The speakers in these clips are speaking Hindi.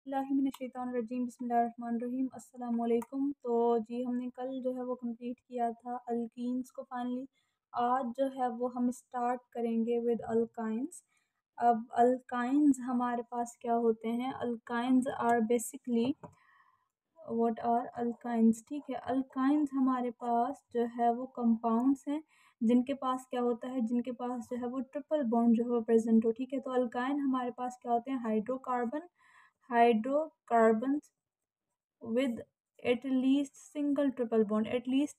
बिस्मिल्लाहिर्रहमानिर्रहीम बिस्मिल्लाहिर्रहमानिर्रहीम अस्सलाम वालेकुम। तो जी हमने कल जो है वो कंप्लीट किया था अल्कीन्स को फाइनली। आज जो है वो हम स्टार्ट करेंगे विद अल्काइंस। अब अल्काइंस हमारे पास क्या होते हैं? Alkynes are basically what are alkynes, ठीक है। अल्काइंस हमारे पास जो है वो कंपाउंड्स हैं जिनके पास क्या होता है, जिनके पास जो है वो ट्रिपल बॉन्ड जो है वो प्रेजेंट हो, ठीक है। तो अल्काइन हमारे पास क्या होते हैं? Hydrocarbons with at least single triple bond, at least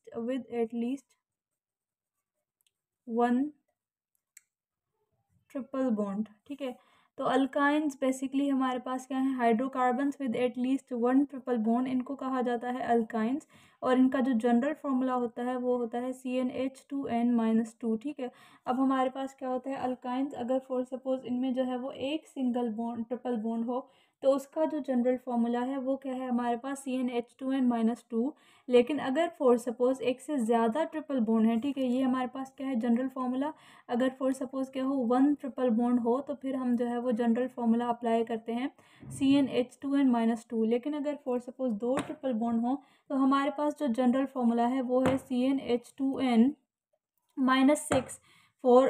one triple bond, ठीक है। तो अल्काइंस बेसिकली हमारे पास क्या है? Hydrocarbons with at least one triple bond, इनको कहा जाता है अल्काइंस। और इनका जो जनरल फॉर्मूला होता है वो होता है CnH2n-2, ठीक है। अब हमारे पास क्या होता है? अल्काइंस अगर फॉर सपोज इनमें जो है वो एक सिंगल बॉन्ड ट्रिपल बॉन्ड हो तो उसका जो जनरल फॉर्मूला है वो क्या है हमारे पास? CnH2n-2। लेकिन अगर फॉर सपोज एक से ज़्यादा ट्रिपल बॉन्ड है, ठीक है, ये हमारे पास क्या है जनरल फॉर्मूला। अगर फॉर सपोज क्या हो, वन ट्रिपल बॉन्ड हो तो फिर हम जो है वो जनरल फॉर्मूला अप्लाई करते हैं CnH2n-2। लेकिन अगर फॉर सपोज दो ट्रिपल बॉन्ड हो तो हमारे पास जो जनरल फॉर्मूला है वो है CnH2n-6।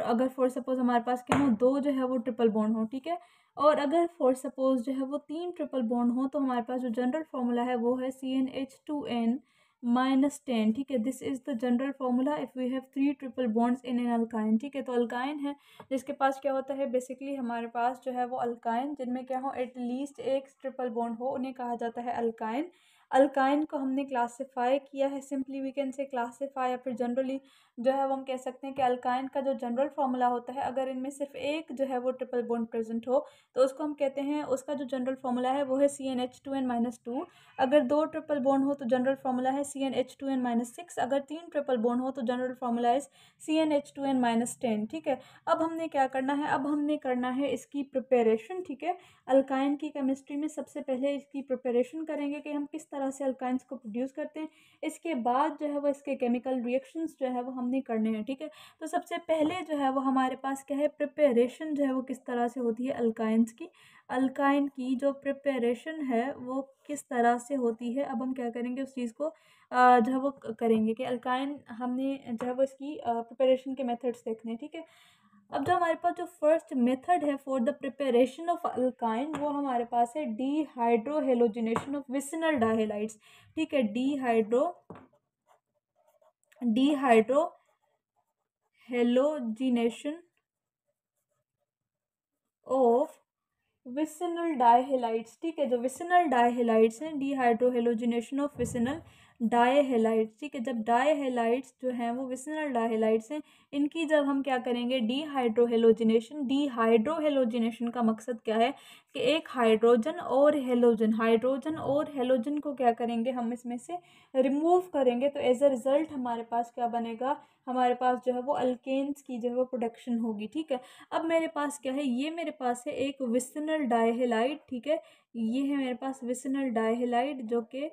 अगर फॉर सपोज हमारे पास क्या हो, दो जो है वो ट्रिपल बॉन्ड हो, ठीक है। और अगर फॉर सपोज जो है वो तीन ट्रिपल बॉन्ड हो तो हमारे पास जो जनरल फॉर्मूला है वो है CnH2n-10, ठीक है। This is the general formula if we have three triple bonds in an alkyne, ठीक है। तो अल्काइन है जिसके पास क्या होता है, बेसिकली हमारे पास जो है वो अल्काइन जिनमें क्या हो एटलीस्ट एक ट्रिपल बॉन्ड हो, उन्हें कहा जाता है अल्काइन। अल्काइन को हमने क्लासिफाई किया है, simply we can say classify, या फिर जनरली जो है वो हम कह सकते हैं कि अल्काइन का जो जनरल फॉर्मूला होता है, अगर इनमें सिर्फ एक जो है वो ट्रिपल बॉन्ड प्रेजेंट हो तो उसको हम कहते हैं, उसका जो जनरल फॉर्मूला है वो है CnH2n-2। अगर दो ट्रिपल बॉन्ड हो तो जनरल फॉर्मूला है CnH2n-6। अगर तीन ट्रिपल बॉन्ड हो तो जनरल फॉर्मूला है CnH2n-10, ठीक है। अब हमने क्या करना है? अब हमने करना है इसकी प्रिपरेशन, ठीक है। अल्काइन की केमिस्ट्री में सबसे पहले इसकी प्रिपरेशन करेंगे कि हम किस तरह से अल्काइंस को प्रोड्यूस करते हैं। इसके बाद जो है वो इसके केमिकल रिएक्शंस जो है वो हमने करने हैं, ठीक है। तो सबसे पहले जो है वो हमारे पास क्या है, प्रिपरेशन जो है वो किस तरह से होती है अल्काइंस की। अल्काइन की जो प्रिपरेशन है वो किस तरह से होती है, अब हम क्या करेंगे उस चीज़ को जो है वो करेंगे कि अल्काइन हमने जो है वो इसकी प्रिपरेशन के मेथड्स देखने हैं, ठीक है। अब जो हमारे पास जो फर्स्ट मेथड है for the preparation of alkyne वो हमारे पास है डीहाइड्रोहेलोजिनेशन ऑफ विसिनल डायहेलाइड्स, ठीक है। डीहाइड्रोहेलोजिनेशन ऑफ विसिनल डायहेलाइड्स, ठीक है। जो विसिनल डायहेलाइड्स हैं, डीहाइड्रोहेलोजिनेशन ऑफ विसिनल डायहेलाइड्स, ठीक है। जब डायहेलाइड्स जो हैं वो विसिनल डायहेलाइड्स हैं, इनकी जब हम क्या करेंगे डीहाइड्रोहेलोजिनेशन का मकसद क्या है कि एक हाइड्रोजन और हेलोजन को क्या करेंगे हम इसमें से रिमूव करेंगे। तो एज अ रिजल्ट हमारे पास क्या बनेगा, हमारे पास जो है वो अल्केन्स की जो है वो प्रोडक्शन होगी, ठीक है। अब मेरे पास क्या है, ये मेरे पास है एक विसिनल डायहेलाइड, ठीक है। ये है मेरे पास विसिनल डायहेलाइड जो कि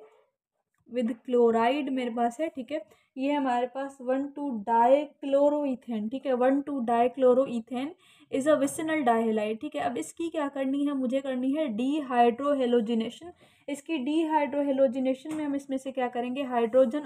विद क्लोराइड मेरे पास है, ठीक है। ये हमारे पास 1,2-डाइक्लोरोइथेन, ठीक है। 1,2-डाइक्लोरोइथेन इज अ विसिनल डायहेलाइड, ठीक है। अब इसकी क्या करनी है, मुझे करनी है डीहाइड्रोहेलोजिनेशन। इसकी डीहाइड्रोहेलोजिनेशन में हम इसमें से क्या करेंगे, हाइड्रोजन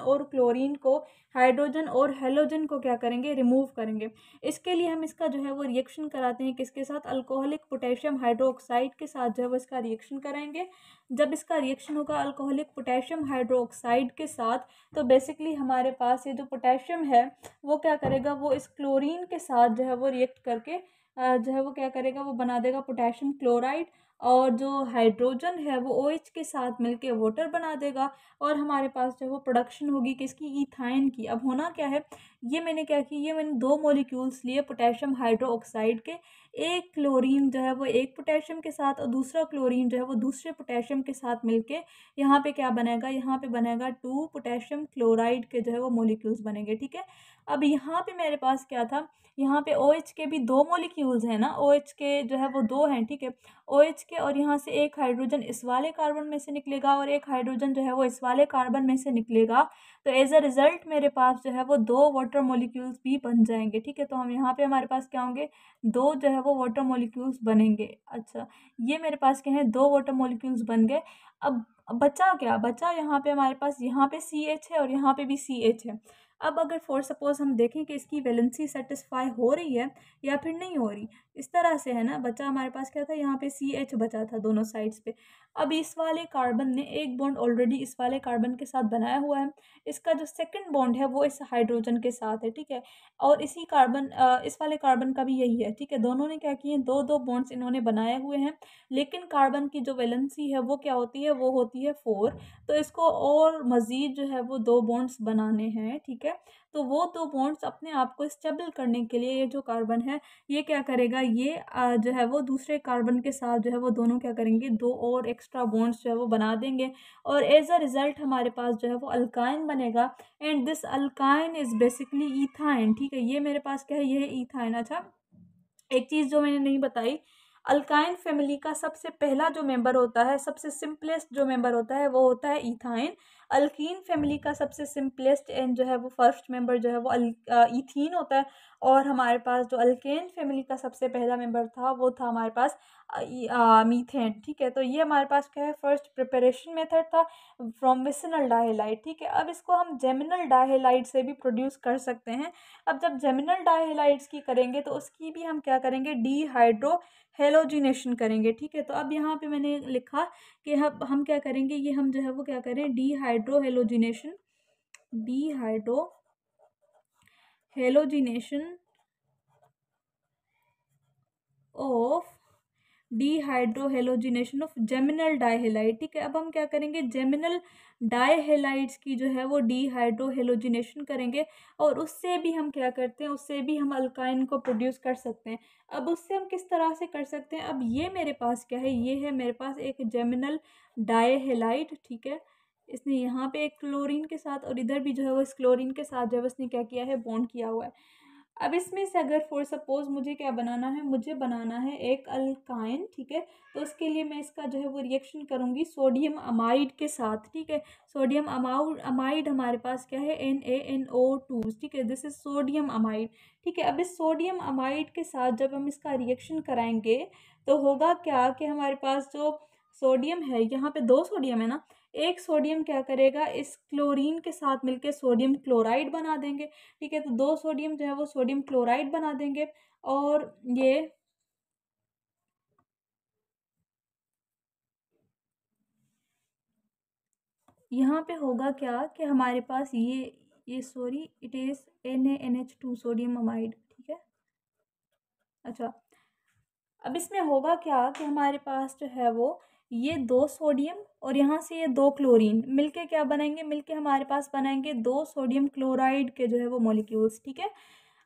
और हेलोजन को क्या करेंगे, रिमूव करेंगे। इसके लिए हम इसका जो है वो रिएक्शन कराते हैं किसके साथ, अल्कोहलिक पोटेशियम हाइड्रोक्साइड के साथ जो है वो इसका रिएक्शन कराएंगे। जब इसका रिएक्शन होगा अल्कोहलिक पोटेशियम हाइड्रोक्साइड के साथ तो बेसिकली हमारे पास ये जो पोटेशियम है वो क्या करेगा, वो इस क्लोरीन के साथ जो है वो रिएक्ट करके जो है वो क्या करेगा, वो बना देगा पोटेशियम क्लोराइड। और जो हाइड्रोजन है वो OH के साथ मिलके वाटर बना देगा और हमारे पास जो है वो प्रोडक्शन होगी किसकी, इथाइन की। अब होना क्या है, ये मैंने क्या की, ये मैंने दो मॉलिक्यूल्स लिए पोटेशियम हाइड्रोक्साइड के। एक क्लोरीन जो है वो एक पोटेशियम के साथ और दूसरा क्लोरीन जो है वो दूसरे पोटेशियम के साथ मिलके यहाँ पे क्या बनेगा, यहाँ पे बनेगा 2 पोटेशियम क्लोराइड के जो है वो मॉलिक्यूल्स बनेंगे, ठीक है। अब यहाँ पे मेरे पास क्या था, यहाँ पे OH के भी दो मॉलिक्यूल्स हैं ना, OH के जो है वो दो हैं, ठीक है। OH के, और यहाँ से एक हाइड्रोजन इस वाले कार्बन में से निकलेगा और एक हाइड्रोजन जो है वो इस वाले कार्बन में से निकलेगा। तो एज अ रिजल्ट मेरे पास जो है वो दो वाटर मॉलिक्यूल्स भी बन जाएंगे, ठीक है। तो हम यहाँ पे हमारे पास क्या होंगे, दो जो है वो वाटर मॉलिक्यूल्स बनेंगे। अच्छा, ये मेरे पास क्या है, 2 वाटर मॉलिक्यूल्स बन गए। अब बचा क्या, बचा यहाँ पे हमारे पास, यहाँ पे CH है और यहाँ पे भी CH है। अब अगर फॉर सपोज हम देखें कि इसकी वैलेंसी सेटिस्फाई हो रही है या फिर नहीं हो रही, इस तरह से है ना। बचा हमारे पास क्या था, यहाँ पे CH बचा था दोनों साइड्स पे। अब इस वाले कार्बन ने एक बॉन्ड ऑलरेडी इस वाले कार्बन के साथ बनाया हुआ है। इसका जो सेकंड बॉन्ड है वो इस हाइड्रोजन के साथ है, ठीक है। और इसी कार्बन इस वाले कार्बन का भी यही है, ठीक है। दोनों ने क्या किए, दो दो बॉन्ड्स इन्होंने बनाए हुए हैं। लेकिन कार्बन की जो वैलेंसी है वो क्या होती है, वो होती है 4। तो इसको और मज़ीद जो है वो 2 बॉन्ड्स बनाने हैं, ठीक है। तो वो 2 बॉन्ड्स अपने आप को स्टेबल करने के लिए ये जो कार्बन है ये क्या करेगा, ये जो है वो दूसरे कार्बन के साथ जो है वो दोनों क्या करेंगे, 2 और एक्स्ट्रा बॉन्ड्स जो है वो बना देंगे। और एज अ रिजल्ट हमारे पास जो है वो अल्काइन बनेगा। And this alkyne is basically ethyne, ठीक है। ये मेरे पास क्या है, ये है ईथाइन। अच्छा, एक चीज़ जो मैंने नहीं बताई, अल्काइन फैमिली का सबसे पहला जो मेंबर होता है, सबसे सिंपलेस्ट जो मेंबर होता है वो होता है इथाइन। अल्कीन फैमिली का सबसे सिंपलेस्ट एंड जो है वो फर्स्ट मेंबर जो है वो इथीन होता है। और हमारे पास जो अल्केन फैमिली का सबसे पहला मेंबर था वो था हमारे पास मीथेन, ठीक है। तो ये हमारे पास क्या है, फर्स्ट प्रिपरेशन मेथड था फ्रॉम विसिनल डाइहेलाइड, ठीक है। अब इसको हम जेमिनल डाइहेलाइड से भी प्रोड्यूस कर सकते हैं। अब जब जेमिनल डाइहेलाइड्स की करेंगे तो उसकी भी हम क्या करेंगे, डीहाइड्रो हेलोजिनेशन करेंगे, ठीक है। तो अब यहाँ पे मैंने लिखा कि हम क्या करेंगे, ये हम जो है वो क्या करें, dehydro halogenation, dehydro halogenation of dehydrohalogenation of geminal dihalide, ठीक है। अब हम क्या करेंगे, जेमिनल डाइहेलाइड्स की जो है वो डीहाइड्रोहेलोजिनेशन करेंगे। और उससे भी हम क्या करते हैं, उससे भी हम अल्काइन को प्रोड्यूस कर सकते हैं। अब उससे हम किस तरह से कर सकते हैं, अब ये मेरे पास क्या है, ये है मेरे पास एक जेमिनल डाइहेलाइड, ठीक है। इसने यहाँ पे एक क्लोरीन के साथ और इधर भी जो है वो इस क्लोरीन के साथ जो है उसने क्या किया है, बॉन्ड किया हुआ है। अब इसमें से अगर फॉर सपोज मुझे क्या बनाना है, मुझे बनाना है एक अल्काइन, ठीक है। तो उसके लिए मैं इसका जो है वो रिएक्शन करूँगी सोडियम अमाइड के साथ, ठीक है। सोडियम अमाइड हमारे पास क्या है, NaNO2, ठीक है। दिस इज सोडियम अमाइड, ठीक है। अब इस सोडियम अमाइड के साथ जब हम इसका रिएक्शन कराएंगे तो होगा क्या कि हमारे पास जो सोडियम है, यहाँ पे 2 सोडियम है ना, एक सोडियम क्या करेगा, इस क्लोरीन के साथ मिलके सोडियम क्लोराइड बना देंगे, ठीक है। तो 2 सोडियम जो है वो सोडियम क्लोराइड बना देंगे। और ये यहाँ पे होगा क्या कि हमारे पास ये sorry it is NaNH2 sodium amide, ठीक है। अच्छा, अब इसमें होगा क्या कि हमारे पास जो है वो ये 2 सोडियम और यहाँ से ये 2 क्लोरीन मिलके क्या बनाएंगे, मिलके हमारे पास बनाएंगे 2 सोडियम क्लोराइड के जो है वो मॉलिक्यूल्स, ठीक है।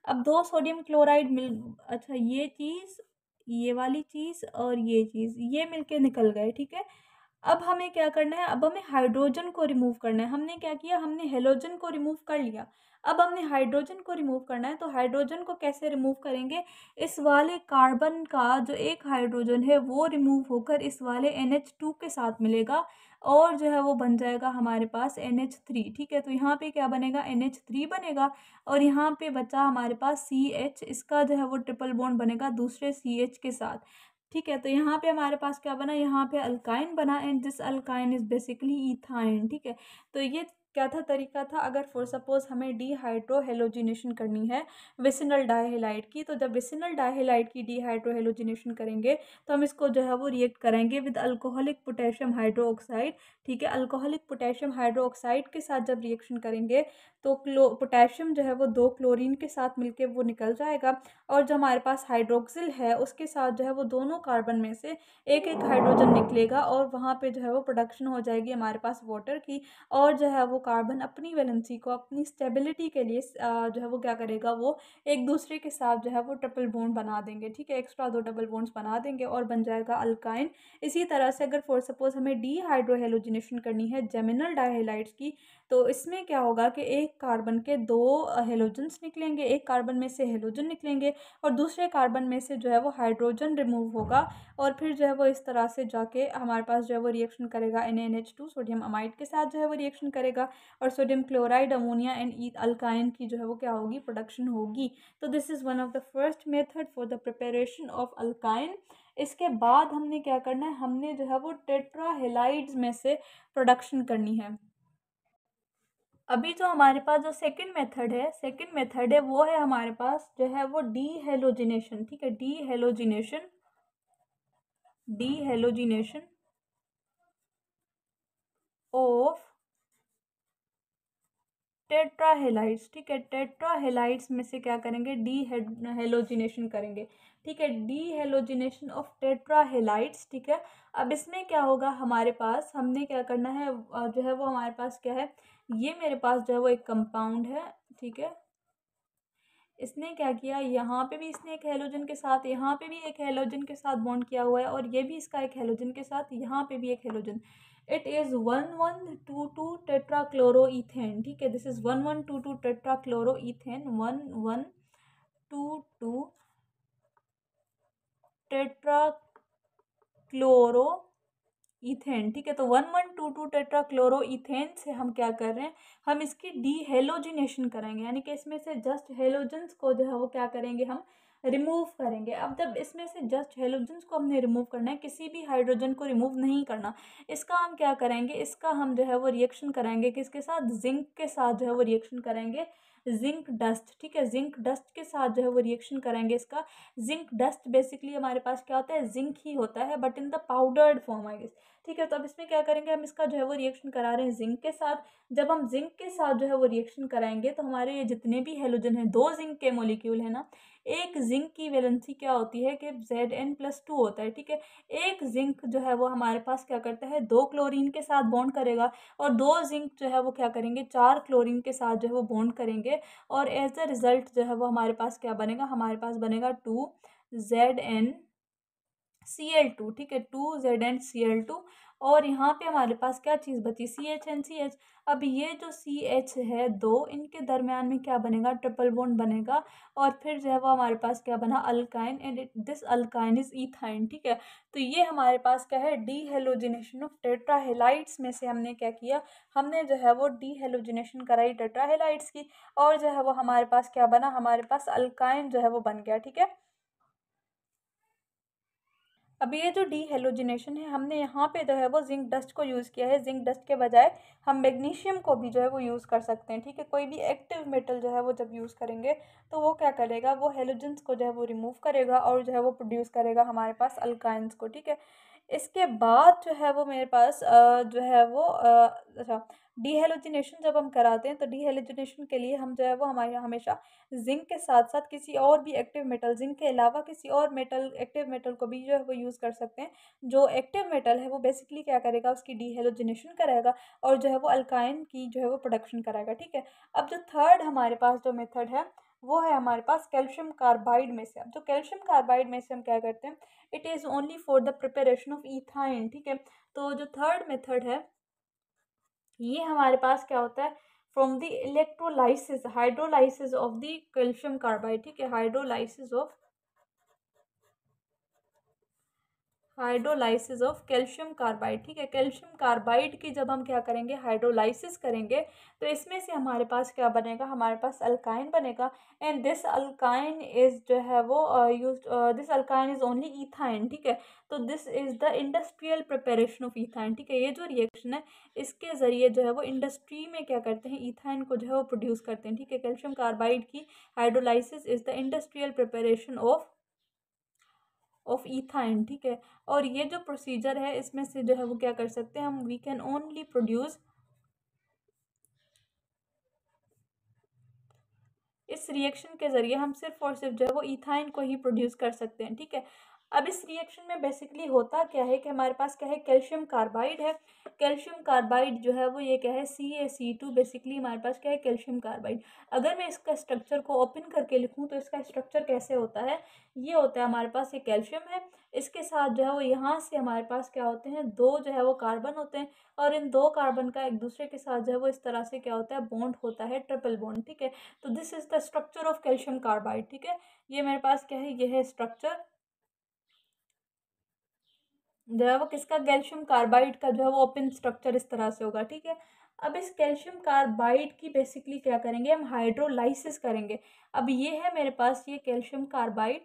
अब 2 सोडियम क्लोराइड मिल, अच्छा ये चीज़, ये वाली चीज़ और ये चीज़ ये मिलके निकल गए, ठीक है। अब हमें क्या करना है, अब हमें हाइड्रोजन को रिमूव करना है। हमने क्या किया, हमने हेलोजन को रिमूव कर लिया। अब हमने हाइड्रोजन को रिमूव करना है। तो हाइड्रोजन को कैसे रिमूव करेंगे, इस वाले कार्बन का जो एक हाइड्रोजन है वो रिमूव होकर इस वाले NH2 के साथ मिलेगा और जो है वो बन जाएगा हमारे पास NH3, ठीक है। तो यहाँ पे क्या बनेगा, NH3 बनेगा। और यहाँ पे बचा हमारे पास CH, इसका जो है वो ट्रिपल बॉन्ड बनेगा दूसरे CH के साथ, ठीक है। तो यहाँ पे हमारे पास क्या बना, यहाँ पे अल्काइन बना and this alkyne is basically ethyne, ठीक है। तो ये क्या था, तरीका था अगर फॉर सपोज हमें डीहाइड्रो हेलोजिनेशन करनी है विसिनल डाइहेलाइड की। तो जब विसिनल डाइहेलाइड की डीहाइड्रो हेलोजिनेशन करेंगे तो हम इसको जो है वो रिएक्ट करेंगे with alcoholic potassium hydro oxide, ठीक है। अल्कोहलिक पोटेशियम हाइड्रो ऑक्साइड के साथ जब रिएक्शन करेंगे तो पोटेशियम जो है वो 2 क्लोरीन के साथ मिलके वो निकल जाएगा। और जो हमारे पास हाइड्रोक्सिल है उसके साथ जो है वो दोनों कार्बन में से एक एक हाइड्रोजन निकलेगा और वहाँ पे जो है वो प्रोडक्शन हो जाएगी हमारे पास वाटर की। और जो है वो कार्बन अपनी वैलेंसी को अपनी स्टेबिलिटी के लिए जो है वो क्या करेगा, वो एक दूसरे के साथ जो है वो ट्रिपल बॉन्ड बना देंगे, ठीक है। एक्स्ट्रा 2 डबल बॉन्ड्स बना देंगे और बन जाएगा अल्काइन। इसी तरह से अगर फॉर सपोज हमें डीहाइड्रोहेलोजिनेशन करनी है जेमिनल डाइहेलाइड्स की, तो इसमें क्या होगा कि एक कार्बन के 2 हेलोजन्स निकलेंगे, एक कार्बन में से हेलोजन निकलेंगे और दूसरे कार्बन में से जो है वो हाइड्रोजन रिमूव होगा। और फिर जो है वो इस तरह से जाके हमारे पास जो है वो रिएक्शन करेगा NaNH2 सोडियम अमाइड के साथ जो है वो रिएक्शन करेगा। और sodium chloride, ammonia and alkyne की जो है वो क्या होगी, प्रोडक्शन होगी। तो this is one of the first method for the preparation of alkyne. इसके बाद हमने क्या करना है, हमने जो है वो टेट्राहेलाइड्स में से प्रोडक्शन करनी है। अभी जो हमारे पास जो सेकंड मेथड है वो है हमारे पास जो है वो डीहेलोजिनेशन। ठीक है, डीहेलोजिनेशन ऑफ टेट्राहेलाइड्स। ठीक है, टेट्राहेलाइड्स में से क्या करेंगे, डीहेलोजिनेशन करेंगे। ठीक है, डीहेलोजिनेशन ऑफ टेट्राहेलाइड्स। ठीक है, अब इसमें क्या होगा, हमारे पास हमने क्या करना है, जो है वो हमारे पास क्या है, ये मेरे पास जो है वो एक कंपाउंड है। ठीक है, इसने क्या किया, यहाँ पे भी इसने एक हेलोजन के साथ, यहाँ पे भी एक हेलोजन के साथ बॉन्ड किया हुआ है, और ये भी इसका एक हेलोजन के साथ, यहाँ पे भी एक हेलोजन। It is 1122 टेट्राक्लोरोईथेन। ठीक है, दिस इज 1122 टेट्राक्लोरोईथेन, 1122 टेट्राक्लोरो इथेन। ठीक है, तो 1122 टेट्राक्लोरोइथेन से हम क्या कर रहे हैं, हम इसकी डीहेलोजिनेशन करेंगे, यानी कि इसमें से जस्ट हेलोजन्स को जो है वो क्या करेंगे, हम रिमूव करेंगे। अब जब इसमें से जस्ट हेलोजन्स को हमने रिमूव करना है, किसी भी हाइड्रोजन को रिमूव नहीं करना, इसका हम क्या करेंगे, इसका हम जो है वो रिएक्शन कराएंगे किसके साथ, जिंक के साथ जो है वो रिएक्शन करेंगे, जिंक डस्ट। ठीक है, जिंक डस्ट के साथ जो है वो रिएक्शन करेंगे इसका। जिंक डस्ट बेसिकली हमारे पास क्या होता है, जिंक ही होता है, but in the powdered form I guess. ठीक है, तो अब इसमें क्या करेंगे, हम इसका जो है वो रिएक्शन करा रहे हैं जिंक के साथ। जब हम जिंक के साथ जो है वो रिएक्शन कराएंगे, तो हमारे ये जितने भी हेलोजन हैं, 2 जिंक के मॉलिक्यूल है ना, एक जिंक की वैलेंसी क्या होती है कि Zn+2 होता है। ठीक है, एक जिंक जो है वो हमारे पास क्या करता है, 2 क्लोरीन के साथ बॉन्ड करेगा, और 2 जिंक जो है वो क्या करेंगे, 4 क्लोरीन के साथ जो है वो बॉन्ड करेंगे, और एज अ रिजल्ट जो है वो हमारे पास क्या बनेगा, हमारे पास बनेगा 2ZnCl2। ठीक है, 2ZnCl2, और यहाँ पे हमारे पास क्या चीज़ बची, CH। अब ये जो CH है, 2, इनके दरमियान में क्या बनेगा, ट्रिपल बॉन्ड बनेगा, और फिर जो है वो हमारे पास क्या बना, alkyne, and this alkyne is ethyne. ठीक है, तो ये हमारे पास क्या है, डीहेलोजिनेशन ऑफ टेट्राहेलाइड्स में से हमने क्या किया, हमने जो है वो डीहेलोजिनेशन कराई टेट्राहेलाइड्स की, और जो है वो हमारे पास क्या बना, हमारे पास अल्काइन जो है वो बन गया। ठीक है, अब ये जो डीहेलोजिनेशन है, हमने यहाँ पे जो है वो जिंक डस्ट को यूज़ किया है। जिंक डस्ट के बजाय हम मैग्नीशियम को भी जो है वो यूज़ कर सकते हैं। ठीक है, कोई भी एक्टिव मेटल जो है वो जब यूज़ करेंगे, तो वो क्या करेगा, वो हेलोजन्स को जो है वो रिमूव करेगा, और जो है वो प्रोड्यूस करेगा हमारे पास अल्काइंस को। ठीक है, इसके बाद जो है वो मेरे पास जो है वो अच्छा, डीहेलोजिनेशन जब हम कराते हैं, तो डीहेलोजिनेशन के लिए हम जो है वो हमारे यहाँ हमेशा जिंक के साथ साथ किसी और भी एक्टिव मेटल, जिंक के अलावा किसी और मेटल, एक्टिव मेटल को भी जो है वो यूज़ कर सकते हैं। जो एक्टिव मेटल है वो बेसिकली क्या करेगा, उसकी डीहेलोजिनेशन कराएगा, और जो है वो अल्काइन की जो है वो प्रोडक्शन कराएगा। ठीक है, अब जो थर्ड हमारे पास जो मेथड है, वो है हमारे पास कैल्शियम कार्बाइड में से। अब जो कैल्शियम कार्बाइड में से हम क्या करते हैं, it is only for the preparation of ethyne. ठीक है, तो जो थर्ड मेथड है, ये हमारे पास क्या होता है, from the electrolysis, hydrolysis of the calcium carbide. ठीक है, हाइड्रोलाइसिस ऑफ कैल्शियम कार्बाइड। ठीक है, कैल्शियम कार्बाइड की जब हम क्या करेंगे, हाइड्रोलाइसिस करेंगे, तो इसमें से हमारे पास क्या बनेगा, हमारे पास अल्काइन बनेगा, एंड दिस अल्काइन इज जो है वो this alkyne is only ethyne. ठीक है, तो this is the industrial preparation of ethyne. ठीक है, ये जो रिएक्शन है, इसके ज़रिए जो है वो इंडस्ट्री में क्या करते हैं, इथाइन को जो है वो प्रोड्यूस करते हैं। ठीक है, कैल्शियम कार्बाइड की hydrolysis is the industrial preparation of ethyne. ठीक है, और ये जो प्रोसीजर है, इसमें से जो है वो क्या कर सकते हैं हम, वी कैन ओनली प्रोड्यूस, इस रिएक्शन के ज़रिए हम सिर्फ और सिर्फ जो है वो इथाइन को ही प्रोड्यूस कर सकते हैं। ठीक है, अब इस रिएक्शन में बेसिकली होता क्या है कि हमारे पास क्या है, कैल्शियम कार्बाइड है। कैल्शियम कार्बाइड जो है वो ये क्या है, CaC2, बेसिकली हमारे पास क्या है, कैल्शियम कार्बाइड। अगर मैं इसका स्ट्रक्चर को ओपन करके लिखूं, तो इसका स्ट्रक्चर कैसे होता है, ये होता है हमारे पास, ये कैल्शियम है, इसके साथ जो है वो यहाँ से हमारे पास क्या होते हैं, 2 जो है वो कार्बन होते हैं, और इन 2 कार्बन का एक दूसरे के साथ जो है वो इस तरह से क्या होता है, बॉन्ड होता है, ट्रिपल बॉन्ड। ठीक है, तो this is the structure of calcium carbide. ठीक है, ये मेरे पास क्या है, ये है स्ट्रक्चर जो है वो किसका, कैल्शियम कार्बाइड का जो है वो ओपन स्ट्रक्चर इस तरह से होगा। ठीक है, अब इस कैल्शियम कार्बाइड की बेसिकली क्या करेंगे, हम हाइड्रोलाइसिस करेंगे। अब ये है मेरे पास ये कैल्शियम कार्बाइड,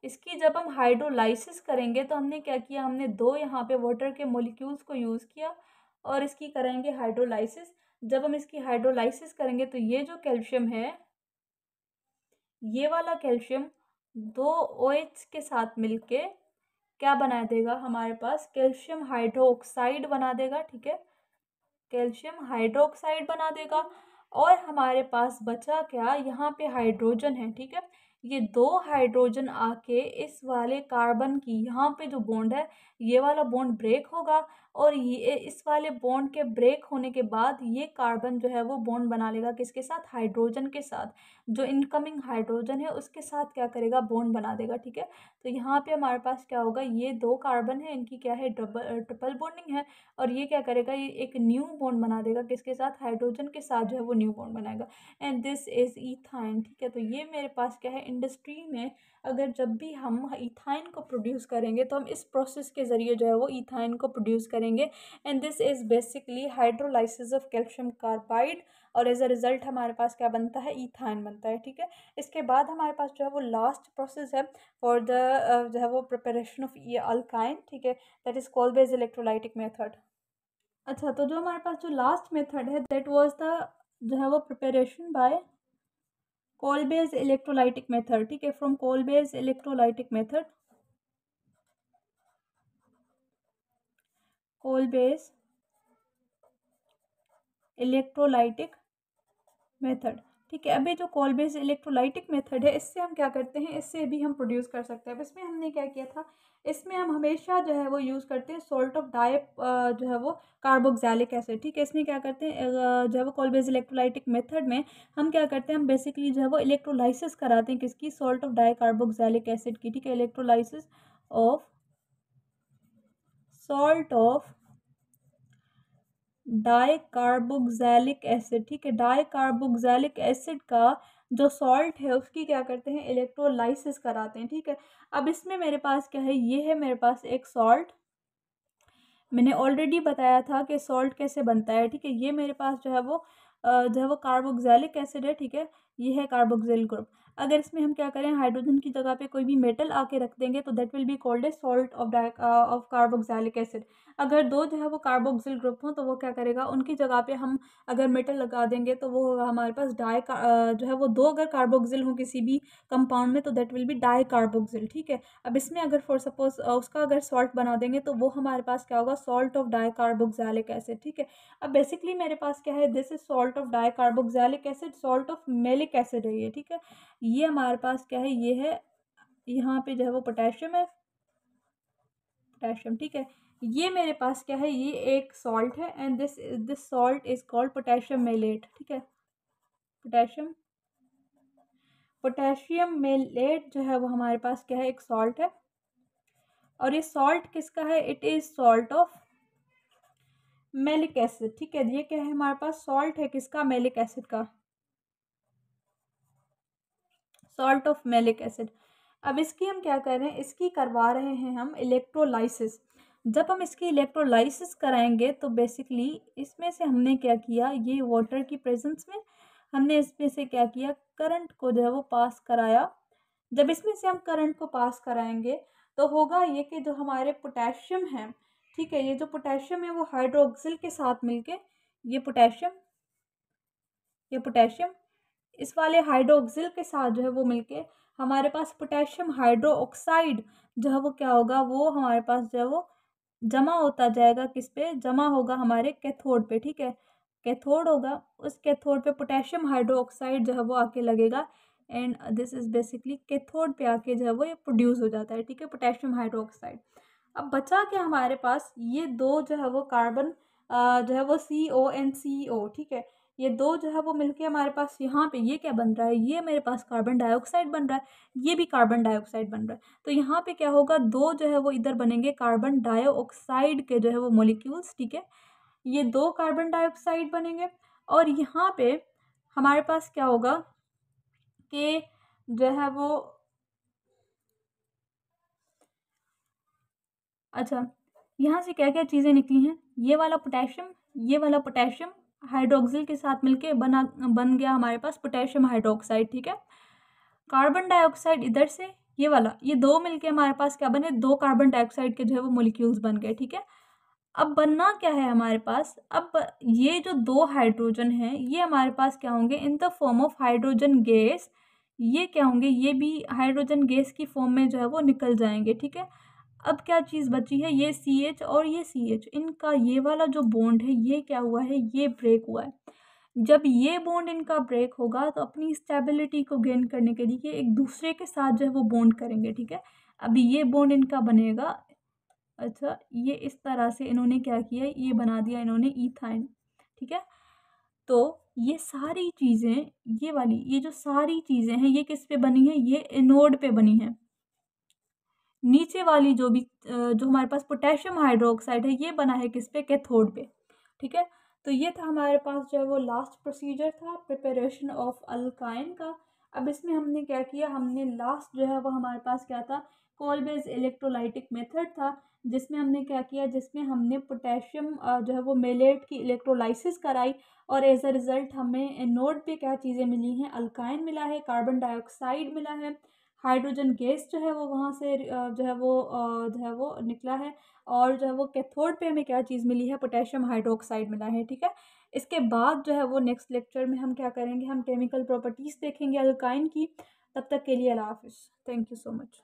इसकी जब हम हाइड्रोलाइसिस करेंगे तो हमने क्या किया, हमने दो यहाँ पे वाटर के मॉलिक्यूल्स को यूज़ किया और इसकी करेंगे हाइड्रोलाइसिस। जब हम इसकी हाइड्रोलाइसिस करेंगे तो ये जो कैल्शियम है, ये वाला कैल्शियम दो OH के साथ मिलके क्या बना देगा, हमारे पास कैल्शियम हाइड्रोक्साइड बना देगा। ठीक है, कैल्शियम हाइड्रोक्साइड बना देगा। और हमारे पास बचा क्या, यहाँ पे हाइड्रोजन है। ठीक है, ये दो हाइड्रोजन आके इस वाले कार्बन की यहाँ पे जो बॉन्ड है, ये वाला बॉन्ड ब्रेक होगा और ये इस वाले बॉन्ड के ब्रेक होने के बाद ये कार्बन जो है वो बॉन्ड बना लेगा किसके साथ, हाइड्रोजन के साथ। जो इनकमिंग हाइड्रोजन है उसके साथ क्या करेगा, बॉन्ड बना देगा। ठीक है, तो यहाँ पे हमारे पास क्या होगा, ये दो कार्बन है, इनकी क्या है, ट्रिपल बॉन्डिंग है। और ये क्या करेगा, ये एक न्यू बॉन्ड बना देगा किसके साथ, हाइड्रोजन के साथ जो है वो न्यू बॉन्ड बनाएगा। And this is ethyne. ठीक है, तो ये मेरे पास क्या है, इंडस्ट्री में अगर जब भी हम इथाइन को प्रोड्यूस करेंगे तो हम इस प्रोसेस के ज़रिए जो है वो इथाइन को प्रोड्यूस करेंगे। And this is basically hydrolysis of calcium carbide और एज अ रिजल्ट हमारे पास क्या बनता है, इथाइन बनता है। ठीक है, इसके बाद हमारे पास जो है वो लास्ट प्रोसेस है फॉर द जो है वो प्रिपरेशन ऑफ ये अल्काइन। ठीक है, that is Kolbe's electrolytic method. अच्छा, तो जो हमारे पास जो लास्ट मेथड है दैट वाज द जो है वो preparation by Kolbe's electrolytic method. ठीक है, from Kolbe's electrolytic method, Kolbe's electrolytic method. ठीक है, अभी जो कोल बेस इलेक्ट्रोलाइटिक मेथड है इससे हम क्या करते हैं, इससे भी हम प्रोड्यूस कर सकते हैं। अब इसमें हमने क्या किया था, इसमें हम हमेशा जो है वो यूज़ करते हैं सॉल्ट ऑफ डाई जो है वो कार्बोक्सिलिक एसिड। ठीक है, इसमें क्या करते हैं जो है वो कोल बेस इलेक्ट्रोलाइटिक मेथड में हम क्या करते हैं, हम बेसिकली जो है वो इलेक्ट्रोलाइसिस कराते हैं किसकी, salt of di carboxylic acid की। ठीक है, electrolysis of salt of dicarboxylic acid. ठीक है, डाइकार्बोक्सिलिक एसिड का जो सॉल्ट है उसकी क्या करते हैं, इलेक्ट्रोलाइसिस कराते हैं। ठीक है, अब इसमें मेरे पास क्या है, ये है मेरे पास एक सॉल्ट, मैंने ऑलरेडी बताया था कि सॉल्ट कैसे बनता है। ठीक है, ये मेरे पास जो है वो कार्बोक्सिलिक एसिड है। ठीक है, ये है कार्बोक्सिल ग्रुप। अगर इसमें हम क्या करें, हाइड्रोजन की जगह पे कोई भी मेटल आके रख देंगे तो that will be called a salt of carboxylic acid. अगर दो जो है वो कार्बोक्सिल ग्रुप हों तो वो क्या करेगा, उनकी जगह पे हम अगर मेटल लगा देंगे तो वो होगा हमारे पास जो है वो दो अगर कार्बोक्सिल हों किसी भी कंपाउंड में तो that will be dicarboxyl. ठीक है, अब इसमें अगर फॉर सपोज उसका अगर सॉल्ट बना देंगे तो वो हमारे पास क्या होगा, सॉल्ट ऑफ डाइकार्बोक्सिलिक एसिड। ठीक है, अब बेसिकली मेरे पास क्या है, this is salt of dicarboxylic acid, salt of malic acid है ये। ठीक है, ये हमारे पास क्या है, ये है यहाँ पे जो है वो पोटेशियम है, पोटेशियम। ठीक है, ये मेरे पास क्या है, ये एक सॉल्ट है and this salt is called potassium malate. ठीक है, पोटेशियम पोटेशियम मेलेट जो है वो हमारे पास क्या है, एक सॉल्ट है। और ये सॉल्ट किसका है, it is salt of malic acid. ठीक है, ये क्या है, हमारे पास सॉल्ट है किसका, मेलिक एसिड का, सॉल्ट ऑफ मेलिक एसिड। अब इसकी हम क्या कर रहे हैं, इसकी करवा रहे हैं हम इलेक्ट्रोलाइसिस। जब हम इसकी इलेक्ट्रोलाइसिस कराएंगे तो बेसिकली इसमें से हमने क्या किया, ये वाटर की प्रेजेंस में हमने इसमें से क्या किया, करंट को जो है वो पास कराया। जब इसमें से हम करंट को पास कराएंगे तो होगा ये कि जो हमारे पोटेशियम है, ठीक है, ये जो पोटेशियम है वो हाइड्रोक्सिल के साथ मिलके ये पोटेशियम ये पोटेशियम इस वाले हाइड्रोक्सिल के साथ जो है वो मिलके हमारे पास पोटेशियम हाइड्रोक्साइड जो है वो क्या होगा, वो हमारे पास जो है वो जमा होता जाएगा, किस पे जमा होगा, हमारे कैथोड पे। ठीक है, कैथोड होगा, उस कैथोड पे पोटेशियम हाइड्रोक्साइड जो है वो आके लगेगा and this is basically cathode पे आके जो है वो ये प्रोड्यूस हो जाता है। ठीक है, पोटेशियम हाइड्रोक्साइड। अब बचा क्या हमारे पास, ये दो जो है वो कार्बन जो है वो CO and CO। ठीक है, ये दो जो है वो मिलके हमारे पास यहाँ पे ये क्या बन रहा है, ये मेरे पास कार्बन डाइऑक्साइड बन रहा है, ये भी कार्बन डाइऑक्साइड बन रहा है। तो यहाँ पे क्या होगा, दो जो है वो इधर बनेंगे कार्बन डाइऑक्साइड के जो है वो मॉलिक्यूल्स। ठीक है, ये दो कार्बन डाइऑक्साइड बनेंगे और यहाँ पे हमारे पास क्या होगा कि जो है वो, अच्छा, यहाँ से क्या क्या चीज़ें निकली हैं, ये वाला पोटेशियम हाइड्रोक्सिल के साथ मिलके बन गया हमारे पास पोटेशियम हाइड्रोक्साइड, ठीक है। कार्बन डाइऑक्साइड इधर से, ये दो मिलके हमारे पास क्या बने, दो कार्बन डाइऑक्साइड के जो है वो मोलिक्यूल्स बन गए, ठीक है। अब बनना क्या है हमारे पास, अब ये जो दो हाइड्रोजन हैं ये हमारे पास क्या होंगे, in the form of hydrogen gas, ये क्या होंगे, ये भी हाइड्रोजन गैस की फॉर्म में जो है वो निकल जाएंगे, ठीक है। अब क्या चीज़ बची है, ये CH और ये CH, इनका ये वाला जो बॉन्ड है ये क्या हुआ है, ये ब्रेक हुआ है। जब ये बॉन्ड इनका ब्रेक होगा तो अपनी स्टेबिलिटी को गेन करने के लिए एक दूसरे के साथ जो है वो बॉन्ड करेंगे, ठीक है। अभी ये बॉन्ड इनका बनेगा, अच्छा ये इस तरह से इन्होंने क्या किया, ये बना दिया इन्होंने इथाइन, ठीक है। तो ये सारी चीज़ें, ये वाली ये जो सारी चीज़ें हैं ये किस पे बनी है, ये एनोड पे बनी है। नीचे वाली जो हमारे पास पोटेशियम हाइड्रोक्साइड है ये बना है किस पे, कैथोड पे, ठीक है। तो ये था हमारे पास जो है वो लास्ट प्रोसीजर था प्रिपरेशन ऑफ अल्काइन का। अब इसमें हमने क्या किया, हमने लास्ट जो है वो हमारे पास क्या था, कोलबेज इलेक्ट्रोलाइटिक मेथड था, जिसमें हमने क्या किया, जिसमें हमने पोटेशियम जो है वो मेलेट की इलेक्ट्रोलाइसिस कराई, और एज अ रिज़ल्ट हमें एनोड पे क्या चीज़ें मिली हैं, अल्काइन मिला है, कार्बन डाइऑक्साइड मिला है, हाइड्रोजन गैस जो है वो वहाँ से जो है वो निकला है, और जो है वो कैथोड पे हमें क्या चीज़ मिली है, पोटेशियम हाइड्रोक्साइड मिला है, ठीक है। इसके बाद जो है वो नेक्स्ट लेक्चर में हम क्या करेंगे, हम केमिकल प्रॉपर्टीज़ देखेंगे अल्काइन की। तब तक के लिए अल्लाह हाफिज़, थैंक यू सो मच।